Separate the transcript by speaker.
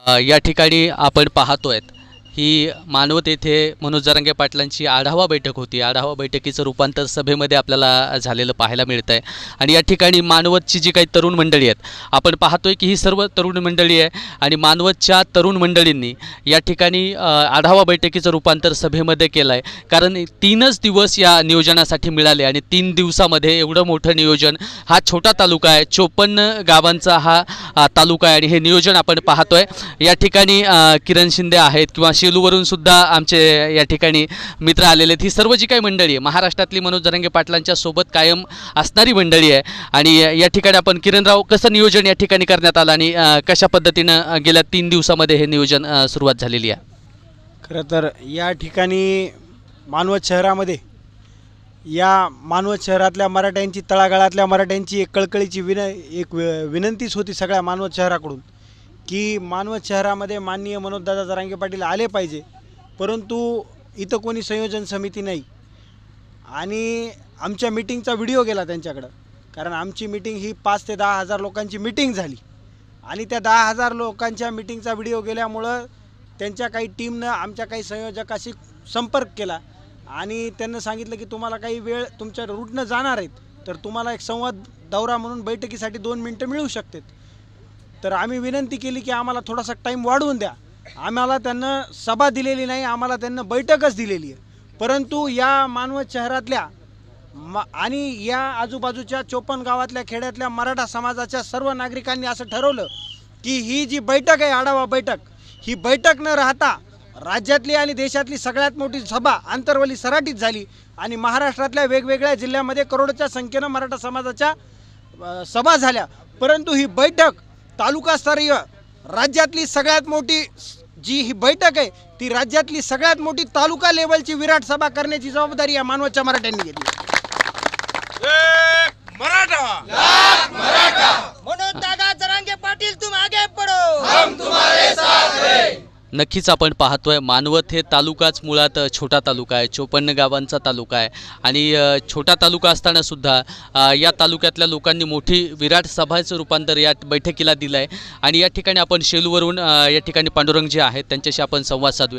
Speaker 1: या ठिकाणी आपण पाहतोय ही मानवत येथे मनोज जरांगे पाटलांची आढावा बैठक होती। आढावा बैठकीचं रूपांतर सभेमध्ये आपल्याला झालेलं पाहायला मिळतं आहे। आणि या ठिकाणी मानवतची जी काही तरुण मंडळी आहेत, आपण पाहतोय की ही सर्व तरुण मंडळी आहे आणि मानवतच्या तरुण मंडळींनी या ठिकाणी आढावा बैठकीचं रूपांतर सभेमध्ये केलं आहे। कारण 3च दिवस या नियोजनासाठी मिळाले आणि 3 दिवसामध्ये एवढं मोठं नियोजन, हा छोटा तालुका आहे, 54 गावांचा हा तालुका आहे आणि हे नियोजन आपण पाहतोय। या ठिकाणी किरण शिंदे आहेत किंवा शेलूवरून सुद्धा आमचे या ठिकाणी मित्र आलेले आहेत। ही सर्व जी काही मंडळी आहे महाराष्ट्रातली मनोज जरांगे पाटलांच्या सोबत कायम असणारी मंडळी आहे। आणि या ठिकाणी आपण किरणराव, कसं नियोजन या ठिकाणी करण्यात आलं आणि कशा पद्धतीनं गेल्या 3 दिवसामध्ये हे नियोजन सुरुवात झालेली आहे?
Speaker 2: खरं तर या ठिकाणी मानवत शहरामध्ये, या मानवत शहरातल्या मराठ्यांची, तळागाळातल्या मराठ्यांची एक कळकळीची विनंतीच होती सगळ्या मानवत शहराकडून की मानवत शहरामध्ये माननीय मनोजदादा जरांगे पाटील आले पाहिजे। परंतु इथं कोणी संयोजन समिती नाही आणि आमच्या मीटिंगचा व्हिडिओ गेला त्यांच्याकडं। कारण आमची मीटिंग ही 5 ते 10 हजार लोकांची मीटिंग झाली आणि त्या 10 हजार लोकांच्या मीटिंगचा व्हिडिओ गेल्यामुळं त्यांच्या काही टीमनं आमच्या काही संयोजकाशी संपर्क केला आणि त्यांना सांगितलं की तुम्हाला काही वेळ तुमच्या रूटनं जाणार आहेत तर तुम्हाला एक संवाद दौरा म्हणून बैठकीसाठी 2 मिनटं मिळू शकतात। तर आम्ही विनंती केली की आम्हाला थोडासा टाईम वाढवून द्या। आम्हाला त्यांना सभा दिलेली नाही, आम्हाला त्यांना बैठकच दिलेली आहे। परंतु या मानवत शहरातल्या आणि या आजूबाजूच्या 54 गावातल्या खेड्यातल्या मराठा समाजाच्या सर्व नागरिकांनी असं ठरवलं की ही जी बैठक आहे, आढावा बैठक, ही बैठक न राहता राज्यातली आणि देशातली सगळ्यात मोठी सभा आंतरवली सराटीत झाली आणि महाराष्ट्रातल्या वेगवेगळ्या जिल्ह्यामध्ये करोडोच्या संख्येनं मराठा समाजाच्या सभा झाल्या। परंतु ही बैठक तालुकास्तरीय राज्यातली सगळ्यात मोठी जी ही बैठक आहे ती राज्यातली सगळ्यात मोठी तालुका लेवलची विराट सभा करण्याची जबाबदारी या मानवतच्या मराठ्यांनी घेतली।
Speaker 3: मनोज दादा जरांगे पाटील, तुम आगे पढ़ो, हम तुम्हारे साथ हैं।
Speaker 1: नक्कीच आपण पाहतोय मानवत हे तालुकाच मुळात छोटा तालुका आहे, 54 गावांचा तालुका आहे आणि छोटा तालुका असताना सुद्धा या तालुक्यातल्या लोकांनी मोठी विराट सभाचं रूपांतर या बैठकीला दिलं आहे। आणि या ठिकाणी आपण शेलूवरून या ठिकाणी पांडुरंग जे आहेत त्यांच्याशी आपण संवाद साधूया।